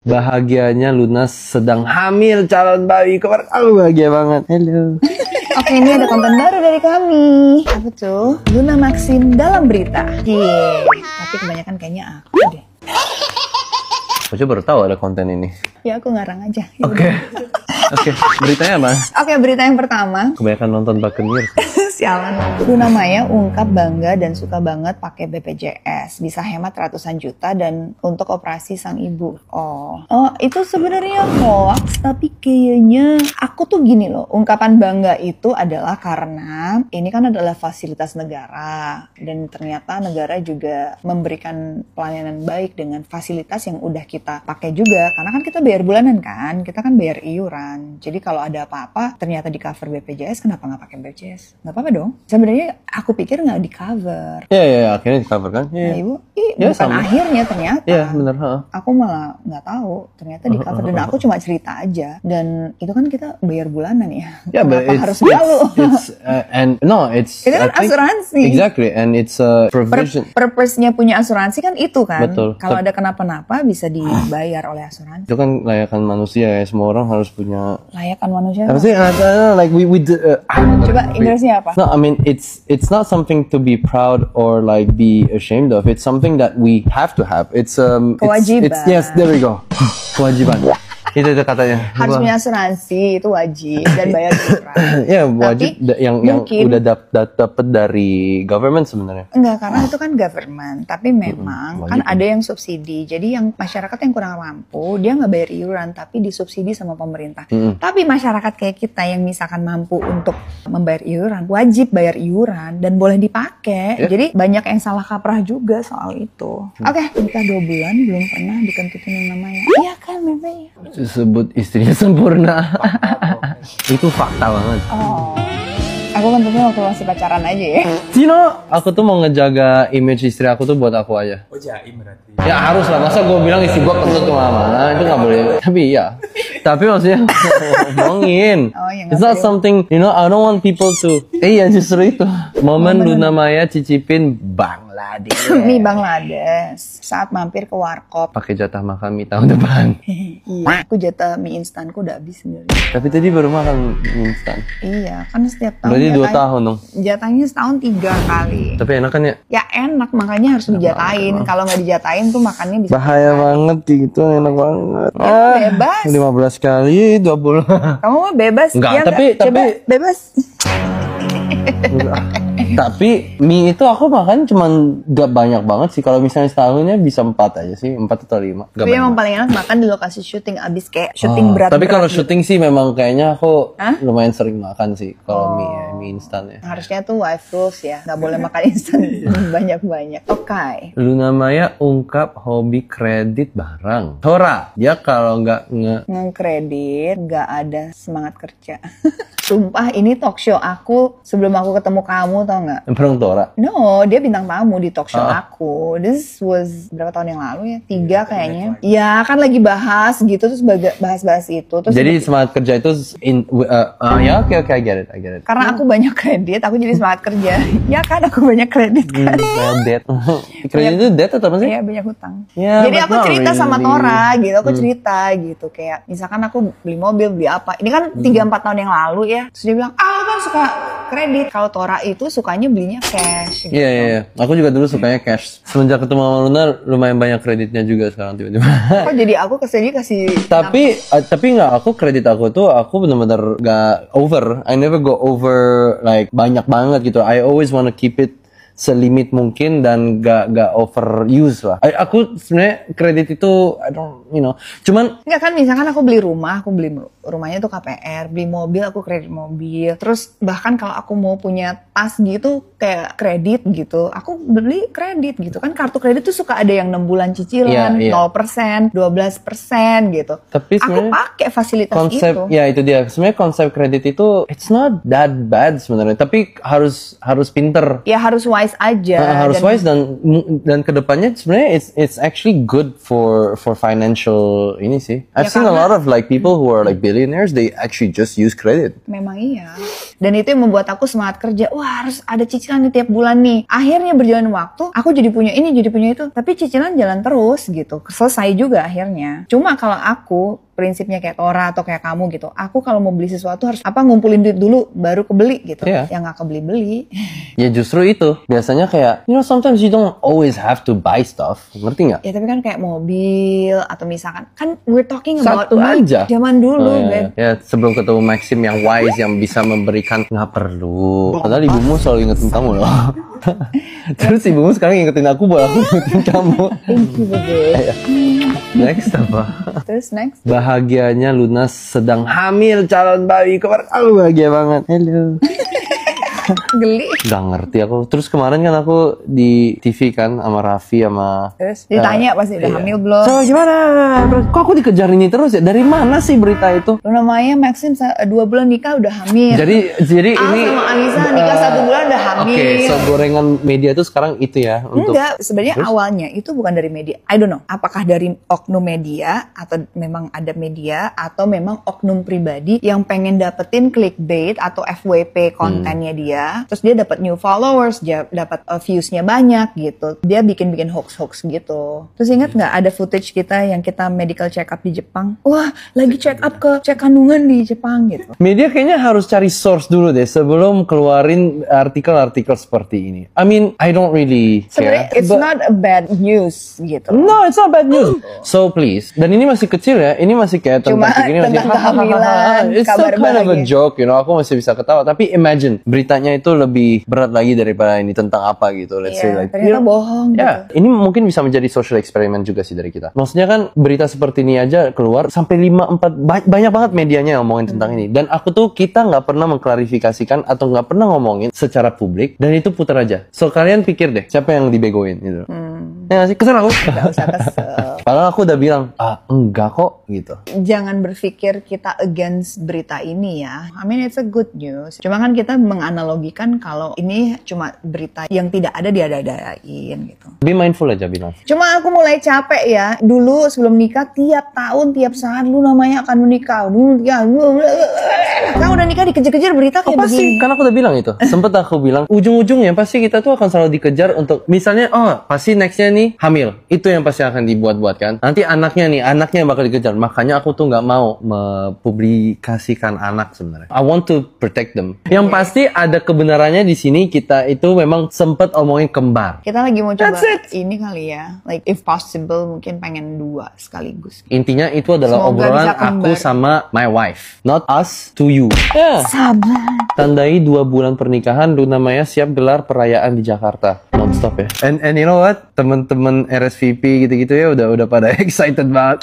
bahagianya Luna sedang hamil calon bayi. Kemarin aku bahagia banget. Halo. Oke, ini ada konten baru dari kami. Apa tuh? Luna Maxim dalam berita. Tapi kebanyakan kayaknya aku deh. Aku baru tahu ada konten ini. Ya aku ngarang aja. Oke. Oke, beritanya apa? Oke, berita yang pertama. Kebanyakan nonton Buccaneers. Sialan. Luna Maya ungkap bangga dan suka banget pakai BPJS. Bisa hemat ratusan juta dan untuk operasi sang ibu. Oh, itu sebenarnya hoax, tapi kayaknya aku tuh gini loh. Ungkapan bangga itu adalah karena ini kan adalah fasilitas negara dan ternyata negara juga memberikan pelayanan baik dengan fasilitas yang udah kita pakai juga. Karena kan kita bayar bulanan kan, kita kan bayar iuran. Jadi kalau ada apa-apa ternyata di cover BPJS, kenapa nggak pakai BPJS? Nggak apa-apa dong. Sebenarnya aku pikir nggak di cover. Iya, akhirnya di cover kan? Nah, ibu, bukan sama. Akhirnya ternyata. Iya, benar. Aku malah nggak tahu ternyata di cover dan aku cuma cerita aja. Dan itu kan kita bayar bulanan ya. Yeah, kenapa harus malu? It's itu kan asuransi. Exactly, and it's a provision. Purpose-nya punya asuransi kan itu kan. Betul. Kalau ada kenapa-napa bisa dibayar oleh asuransi. Itu kan layakan manusia ya, semua orang harus punya. Layakan manusia. Apa sih? Like we coba Inggrisnya apa? No, I mean it's not something to be proud or like be ashamed of. It's something that we have to have. It's kewajiban. Yes, there we go. Kewajiban. Itu katanya. Harus punya asuransi, itu wajib dan bayar iuran. Ya, wajib yang udah dapat dari government sebenarnya. Enggak, karena itu kan government, tapi memang kan ada yang subsidi. Jadi yang masyarakat yang kurang mampu, dia nggak bayar iuran tapi disubsidi sama pemerintah. Tapi masyarakat kayak kita yang misalkan mampu untuk membayar iuran, wajib bayar iuran dan boleh dipakai. Jadi banyak yang salah kaprah juga soal itu. Oke, kita 2 bulan belum pernah dikentutin yang namanya. Iya kan, Bebe? Sebut istrinya sempurna. Itu fakta banget. Oh, aku kan tentunya waktu masih pacaran aja ya. Tino, aku tuh mau ngejaga image istri aku tuh buat aku aja. Oh, jaim berarti. Ya harus lah, masa gue bilang istri gue kentut kemana-mana, itu gak boleh. Tapi ya, tapi maksudnya ngomongin. It's not something, I don't want people to. Iya justru itu. Momen Luna Maya cicipin Bangladesh. Mie Bangladesh. Saat mampir ke warkop. Pakai jatah makan mie tahun depan. Iya, aku jatah mie instanku udah habis sebenarnya. Tapi tadi baru makan mie instan. Iya, kan setiap tahun. Berarti 2 tahun dong. Jatahnya setahun 3 kali. Tapi enak kan ya? Ya enak, makanya harus dijatain. Kalau nggak dijatain tuh makannya bisa. Bahaya banget gitu, enak banget. Ya, bebas. 15 kali 20. Kamu mah bebas. Enggak, ya, tapi bebas. Tapi mie itu aku makan cuman gak banyak banget sih. Kalau misalnya setahunnya bisa 4 aja sih, 4 atau 5. Tapi emang paling enak makan di lokasi syuting abis kayak syuting berat. Tapi kalau syuting sih memang kayaknya aku lumayan sering makan sih kalau mie instan ya. Harusnya tuh wife rules ya, nggak boleh makan instan banyak-banyak. Oke. Luna Maya ungkap hobi kredit barang. Tora, dia kalau nggak ngekredit nggak ada semangat kerja. Sumpah ini talk show aku sebelum aku ketemu kamu, tau nggak? Bareng Tora? No, dia bintang tamu di talk show aku. This was berapa tahun yang lalu ya? 3 kayaknya. Ya kan lagi bahas gitu, terus bahas-bahas itu. Terus jadi semangat kerja itu ya oke, I get it. Karena aku banyak kredit, aku jadi semangat kerja. Ya kan, aku banyak kredit kan. Debt. Kredit itu debt atau apa sih? Iya, banyak hutang. Yeah, jadi aku cerita sama Tora gitu, aku Hmm. cerita gitu. Kayak misalkan aku beli mobil, beli apa. Ini kan 3-4 tahun yang lalu ya. Terus dia bilang, aku kan suka kredit. Kalau Tora itu sukanya belinya cash gitu. Iya. Aku juga dulu sukanya cash. Semenjak ketemu sama Luna, lumayan banyak kreditnya juga sekarang tiba-tiba. Kok jadi aku kesini kasih. Tapi nggak, aku kredit aku tuh aku bener-bener nggak over. I never go over like banyak banget gitu. I always wanna keep it selimit mungkin dan gak overuse lah. Aku sebenarnya kredit itu cuman enggak kan, misalkan aku beli rumah, aku beli rumahnya tuh KPR, beli mobil aku kredit mobil. Terus bahkan kalau aku mau punya tas gitu kayak kredit gitu, aku beli kredit gitu kan. Kartu kredit tuh suka ada yang 6 bulan cicilan, 0%, 12% gitu. Tapi aku pakai fasilitas konsep, itu. Ya itu dia. Sebenarnya konsep kredit itu it's not that bad sebenarnya, tapi harus pinter. Ya harus wise wise aja. Harus wise dan kedepannya sebenarnya it's actually good for financial ini sih. I've seen a lot of like people who are like billionaires, they actually just use credit. Memang iya. Dan itu yang membuat aku semangat kerja. Wah, harus ada cicilan nih tiap bulan nih. Akhirnya berjalan waktu, aku jadi punya ini, jadi punya itu. Tapi cicilan jalan terus gitu. Selesai juga akhirnya. Cuma kalau aku prinsipnya kayak Tora atau kayak kamu gitu. Aku kalau mau beli sesuatu harus ngumpulin duit dulu baru kebeli gitu. Yeah. Yang nggak kebeli-beli. Ya justru itu. Biasanya kayak, sometimes you don't always have to buy stuff. Ngerti nggak? Ya tapi kan kayak mobil atau misalkan kan we're talking about Satu aja. zaman dulu, ya. Ya, sebelum ketemu Maxim yang wise yang bisa memberikan nggak perlu. Padahal ibumu selalu ingetin kamu loh. Terus ibumu sekarang ingetin aku buat aku ingetin kamu. Thank you, baby. Next apa? Terus next. Bahagianya Luna sedang hamil calon bayi. Kemarin aku bahagia banget. Hello. Geli. Gak ngerti aku. Terus kemarin kan aku di TV kan sama Raffi sama. Terus ditanya pasti udah hamil belum? So gimana? Kok aku dikejar ini terus ya? Dari mana sih berita itu? Lu namanya Maxim 2 bulan nikah udah hamil. Jadi ini sama Alisa nikah 1 bulan udah hamil. Oke, so gorengan media itu sekarang itu ya untuk. Enggak, sebenarnya awalnya itu bukan dari media. I don't know. Apakah dari oknum media atau memang ada media atau memang oknum pribadi yang pengen dapetin clickbait atau FWP kontennya dia. Terus dia dapat new followers, dia dapat views-nya banyak gitu. Dia bikin hoax gitu. Terus ingat nggak ada footage kita yang kita medical check up di Jepang? Wah, lagi check up cek kandungan di Jepang gitu. Media kayaknya harus cari source dulu deh sebelum keluarin artikel-artikel seperti ini. I mean, I don't really care. Sebenarnya it's not a bad news gitu. No, it's not bad news. So please. Dan ini masih kecil ya. Ini masih kayak tentang ini masih kehamilan, it's still kabar kind of a bahagia. joke, aku masih bisa ketawa. Tapi imagine beritanya itu lebih berat lagi daripada ini tentang apa gitu. Let's say like ternyata bohong gitu. Ya, ini mungkin bisa menjadi social experiment juga sih dari kita. Maksudnya kan berita seperti ini aja keluar sampai 5-4 banyak banget medianya yang ngomongin tentang ini. Dan kita nggak pernah mengklarifikasikan atau nggak pernah ngomongin secara publik dan itu putar aja. So kalian pikir deh siapa yang dibegoin gitu. Ya nggak sih? Kesel aku. Gak usah kesel. Padahal aku udah bilang, enggak kok gitu. Jangan berpikir kita against berita ini ya. I mean it's a good news. Cuma kan kita menganalogikan kalau ini cuma berita yang tidak ada diada-adain gitu. Be mindful aja bilang. Cuma aku mulai capek ya. Dulu sebelum nikah tiap tahun tiap saat lu namanya akan menikah. Sekarang udah nikah dikejar-kejar berita kayak Pasti, begini. kan aku udah bilang itu. Sempet aku bilang, ujung-ujungnya pasti kita tuh akan selalu dikejar untuk, misalnya, pasti nextnya nih hamil. Itu yang pasti akan dibuat-buat kan. Nanti anaknya yang bakal dikejar. Makanya aku tuh nggak mau mempublikasikan anak sebenarnya. I want to protect them. Yang pasti ada kebenarannya di sini, kita itu memang sempet omongin kembar. Kita lagi mau coba That's it. ini kali ya. Like if possible mungkin pengen 2 sekaligus. Intinya itu adalah Semoga obrolan bisa aku kembar. sama my wife. Not us to you. Ya. Sabar. Tandai 2 bulan pernikahan, Luna Maya siap gelar perayaan di Jakarta. Non-stop ya. And you know what? Temen-temen RSVP gitu-gitu ya udah pada excited banget.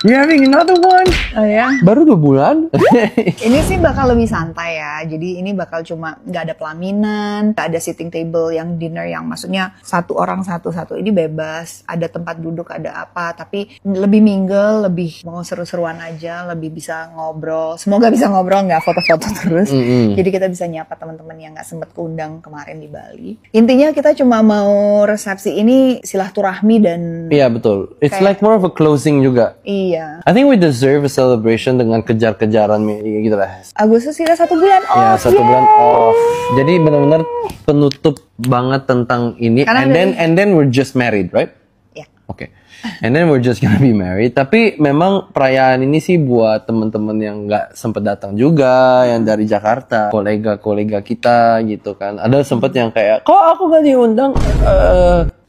You're having another one? Oh ya. Baru 2 bulan? Ini sih bakal lebih santai ya. Jadi ini bakal cuma nggak ada pelaminan, nggak ada sitting table yang dinner yang maksudnya satu orang satu-satu. Ini bebas, ada tempat duduk, ada apa. Tapi lebih mingle, lebih mau seru-seruan aja, lebih bisa ngobrol. Semoga bisa ngobrol, nggak foto-foto terus. Jadi kita bisa nyapa teman-teman yang nggak sempet keundang kemarin di Bali. Intinya kita cuma mau resepsi ini silaturahmi dan Iya betul. It's like more of a closing juga. iya. I think we deserve a celebration dengan kejar-kejaran gitu lah. Agustus kita 1 bulan Ya, off. 1 bulan off. Jadi benar-benar penutup banget tentang ini. Karena And then we're just married, right? Ya. Oke. And then we're just gonna be married. Tapi memang perayaan ini sih buat teman-teman yang nggak sempet datang juga, yang dari Jakarta, kolega-kolega kita gitu kan. Ada sempet yang kayak, kok aku gak diundang?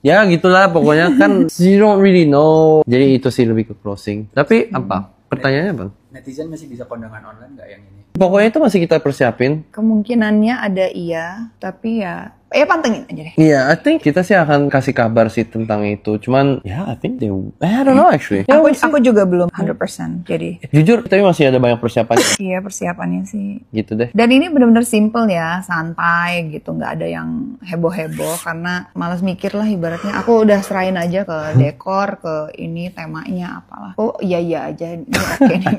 Ya gitulah pokoknya kan. You don't really know. Jadi itu sih lebih ke closing. Tapi apa? Pertanyaannya bang? Netizen masih bisa kondangan online nggak yang ini? Pokoknya itu masih kita persiapin. Kemungkinannya ada iya, tapi ya pantengin aja deh. Iya, I think kita sih akan kasih kabar sih tentang itu. Cuman, ya, I think I don't know actually. Ya, Aku juga belum 100%. Jadi, jujur, tapi masih ada banyak persiapan iya persiapannya sih. gitu deh. Dan ini benar-benar simple ya, santai gitu, nggak ada yang heboh-heboh karena malas mikir lah ibaratnya. Aku udah serahin aja ke dekor, ke ini temanya apalah. Oh iya aja, ini oke nih.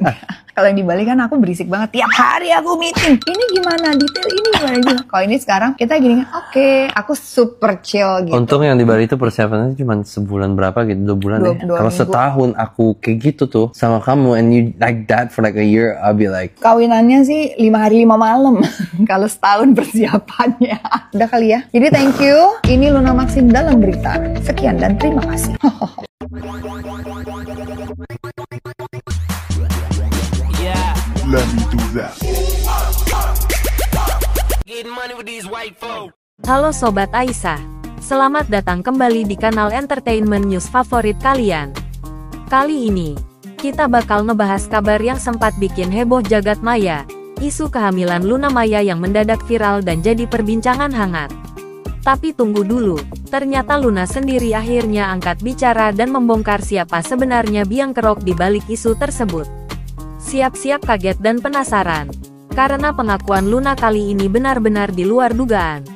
Kalau di Bali kan aku berisik banget, tiap hari aku meeting. Ini gimana detail, ini gimana detail. Kalau ini sekarang kita gini, oke, aku super chill gitu. Untung yang di Bali itu persiapannya cuma sebulan berapa gitu, 2 bulan ya. Dua Kalau minggu. setahun aku kayak gitu tuh sama kamu and you like that for like a year, I'll be like, Kawinannya sih 5 hari 5 malam. Kalau setahun persiapannya. Udah kali ya. Jadi thank you. Ini Luna Maxim dalam berita. Sekian dan terima kasih. Let me do that. Halo Sobat Aisyah, selamat datang kembali di kanal entertainment news favorit kalian. Kali ini, kita bakal ngebahas kabar yang sempat bikin heboh jagat maya, isu kehamilan Luna Maya yang mendadak viral dan jadi perbincangan hangat. Tapi tunggu dulu, ternyata Luna sendiri akhirnya angkat bicara dan membongkar siapa sebenarnya biang kerok di balik isu tersebut. Siap-siap kaget dan penasaran, karena pengakuan Luna kali ini benar-benar di luar dugaan.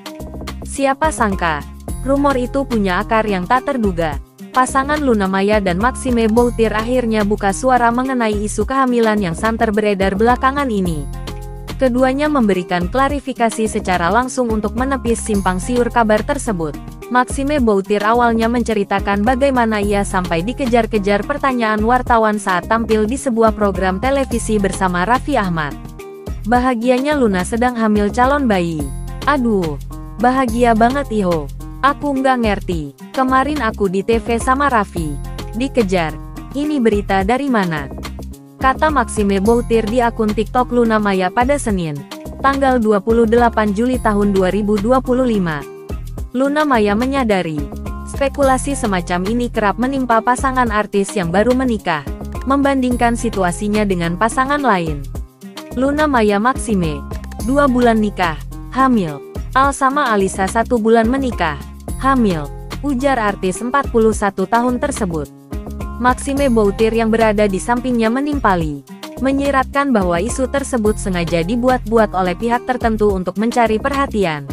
Siapa sangka, rumor itu punya akar yang tak terduga. Pasangan Luna Maya dan Maxime Boutir akhirnya buka suara mengenai isu kehamilan yang santer beredar belakangan ini. Keduanya memberikan klarifikasi secara langsung untuk menepis simpang siur kabar tersebut. Maxime Boutir awalnya menceritakan bagaimana ia sampai dikejar-kejar pertanyaan wartawan saat tampil di sebuah program televisi bersama Raffi Ahmad. Bahagianya Luna sedang hamil calon bayi. Aduh, bahagia banget iho. Aku nggak ngerti, kemarin aku di TV sama Raffi. Dikejar, ini berita dari mana? Kata Maxime Boutir di akun TikTok Luna Maya pada Senin, tanggal 28 Juli tahun 2025. Luna Maya menyadari, spekulasi semacam ini kerap menimpa pasangan artis yang baru menikah, membandingkan situasinya dengan pasangan lain. Luna Maya Maxime, 2 bulan nikah, hamil. Al sama Alisa 1 bulan menikah, hamil, ujar artis 41 tahun tersebut. Maxime Boutir yang berada di sampingnya menimpali, menyiratkan bahwa isu tersebut sengaja dibuat-buat oleh pihak tertentu untuk mencari perhatian.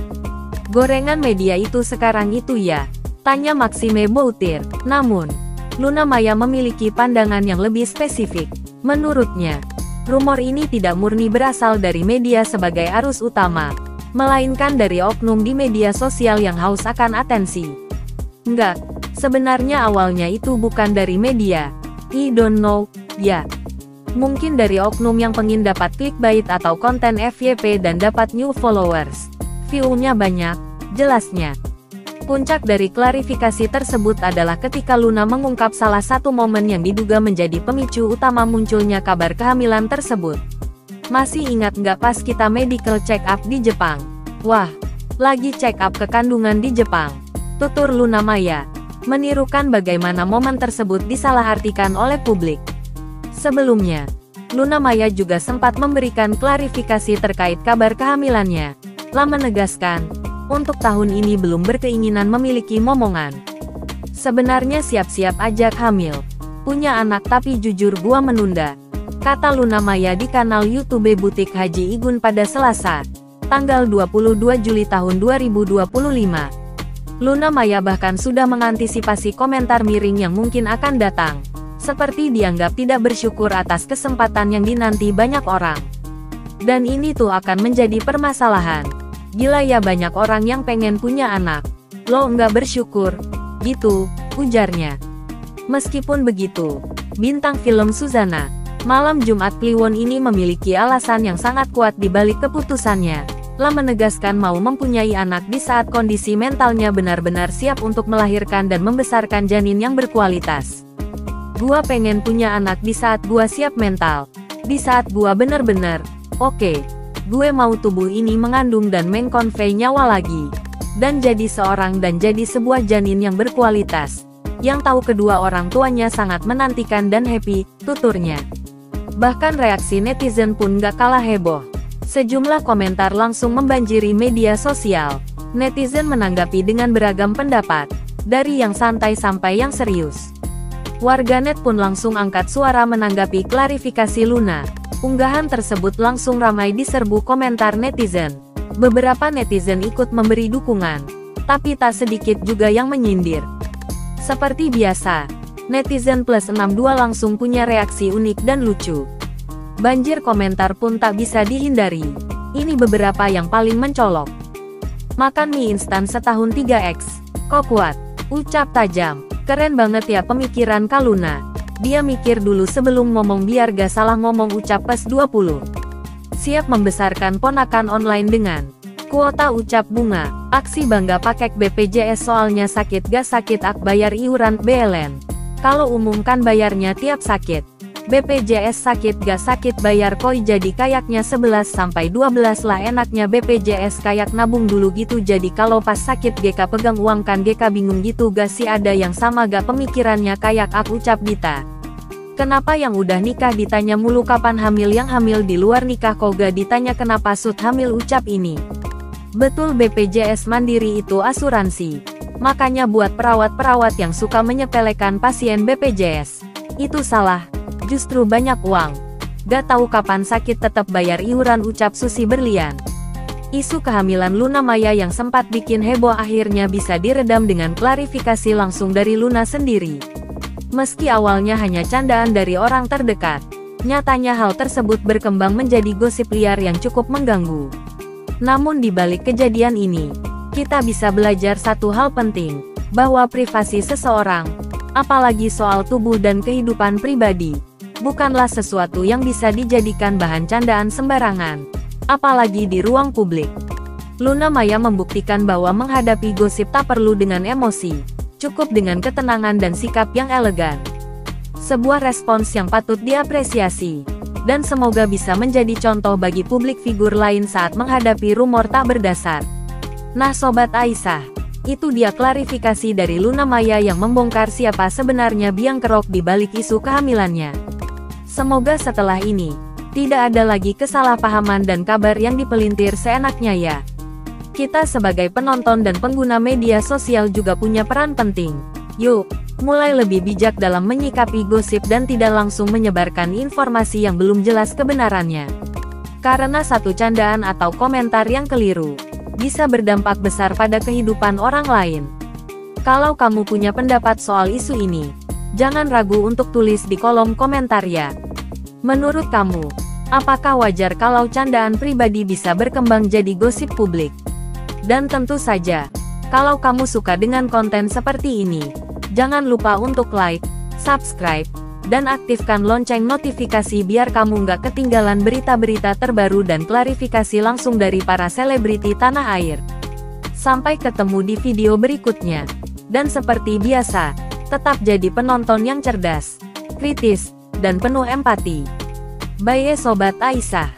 Gorengan media itu sekarang itu ya? Tanya Maxime Boutir. Namun, Luna Maya memiliki pandangan yang lebih spesifik. Menurutnya, rumor ini tidak murni berasal dari media sebagai arus utama, melainkan dari oknum di media sosial yang haus akan atensi. Enggak, sebenarnya awalnya itu bukan dari media. I don't know, ya. Mungkin dari oknum yang pengin dapat clickbait atau konten FYP dan dapat new followers. View-nya banyak, jelasnya. Puncak dari klarifikasi tersebut adalah ketika Luna mengungkap salah satu momen yang diduga menjadi pemicu utama munculnya kabar kehamilan tersebut. Masih ingat nggak pas kita medical check up di Jepang? Wah, lagi check up ke kandungan di Jepang. Tutur Luna Maya, menirukan bagaimana momen tersebut disalahartikan oleh publik. Sebelumnya, Luna Maya juga sempat memberikan klarifikasi terkait kabar kehamilannya. Lama menegaskan, untuk tahun ini belum berkeinginan memiliki momongan. Sebenarnya siap-siap aja hamil. Punya anak tapi jujur gua menunda. Kata Luna Maya di kanal YouTube Butik Haji Igun pada Selasa, tanggal 22 Juli tahun 2025. Luna Maya bahkan sudah mengantisipasi komentar miring yang mungkin akan datang. Seperti dianggap tidak bersyukur atas kesempatan yang dinanti banyak orang. Dan ini tuh akan menjadi permasalahan. Gila ya banyak orang yang pengen punya anak. Lo nggak bersyukur? Gitu, ujarnya. Meskipun begitu, bintang film Suzana, Malam Jumat Kliwon ini memiliki alasan yang sangat kuat di balik keputusannya. Lah menegaskan mau mempunyai anak di saat kondisi mentalnya benar-benar siap untuk melahirkan dan membesarkan janin yang berkualitas. Gua pengen punya anak di saat gua siap mental. Di saat gua bener-bener oke, gue mau tubuh ini mengandung dan mengkonvei nyawa lagi. Dan jadi seorang dan jadi sebuah janin yang berkualitas. Yang tahu kedua orang tuanya sangat menantikan dan happy, tuturnya. Bahkan reaksi netizen pun gak kalah heboh. Sejumlah komentar langsung membanjiri media sosial. Netizen menanggapi dengan beragam pendapat, dari yang santai sampai yang serius. Warganet pun langsung angkat suara menanggapi klarifikasi Luna. Unggahan tersebut langsung ramai diserbu komentar netizen. Beberapa netizen ikut memberi dukungan, tapi tak sedikit juga yang menyindir. Seperti biasa, netizen plus 62 langsung punya reaksi unik dan lucu. Banjir komentar pun tak bisa dihindari. Ini beberapa yang paling mencolok. Makan mie instan setahun 3x. Kok kuat? Ucap tajam. Keren banget ya pemikiran Kaluna. Dia mikir dulu sebelum ngomong biar gak salah ngomong, ucap PES 20. Siap membesarkan ponakan online dengan kuota ucap bunga. Aksi bangga pakai BPJS soalnya sakit gak sakit ak bayar iuran BLN. Kalau umumkan bayarnya tiap sakit. BPJS sakit gak sakit bayar koi, jadi kayaknya 11-12 lah enaknya BPJS, kayak nabung dulu gitu, jadi kalau pas sakit GK pegang uang kan GK bingung gitu gak sih, ada yang sama gak pemikirannya kayak aku, ucap Dita. Kenapa yang udah nikah ditanya mulu kapan hamil, yang hamil di luar nikah kok gak ditanya kenapa sud hamil, ucap ini. Betul, BPJS Mandiri itu asuransi. Makanya buat perawat-perawat yang suka menyepelekan pasien BPJS, itu salah. Justru banyak uang. Gak tahu kapan sakit tetap bayar iuran, ucap Susi Berlian. Isu kehamilan Luna Maya yang sempat bikin heboh akhirnya bisa diredam dengan klarifikasi langsung dari Luna sendiri. Meski awalnya hanya candaan dari orang terdekat, nyatanya hal tersebut berkembang menjadi gosip liar yang cukup mengganggu. Namun di balik kejadian ini, kita bisa belajar satu hal penting, bahwa privasi seseorang, apalagi soal tubuh dan kehidupan pribadi, bukanlah sesuatu yang bisa dijadikan bahan candaan sembarangan, apalagi di ruang publik. Luna Maya membuktikan bahwa menghadapi gosip tak perlu dengan emosi, cukup dengan ketenangan dan sikap yang elegan. Sebuah respons yang patut diapresiasi, dan semoga bisa menjadi contoh bagi publik figur lain saat menghadapi rumor tak berdasar. Nah Sobat Aisyah, itu dia klarifikasi dari Luna Maya yang membongkar siapa sebenarnya biang kerok di balik isu kehamilannya. Semoga setelah ini, tidak ada lagi kesalahpahaman dan kabar yang dipelintir seenaknya ya. Kita sebagai penonton dan pengguna media sosial juga punya peran penting. Yuk, mulai lebih bijak dalam menyikapi gosip dan tidak langsung menyebarkan informasi yang belum jelas kebenarannya. Karena satu candaan atau komentar yang keliru, bisa berdampak besar pada kehidupan orang lain. Kalau kamu punya pendapat soal isu ini, jangan ragu untuk tulis di kolom komentar ya. Menurut kamu, apakah wajar kalau candaan pribadi bisa berkembang jadi gosip publik? Dan tentu saja, kalau kamu suka dengan konten seperti ini, jangan lupa untuk like, subscribe, dan aktifkan lonceng notifikasi biar kamu nggak ketinggalan berita-berita terbaru dan klarifikasi langsung dari para selebriti tanah air. Sampai ketemu di video berikutnya. Dan seperti biasa, tetap jadi penonton yang cerdas, kritis, dan penuh empati. Bye Sobat Aisyah.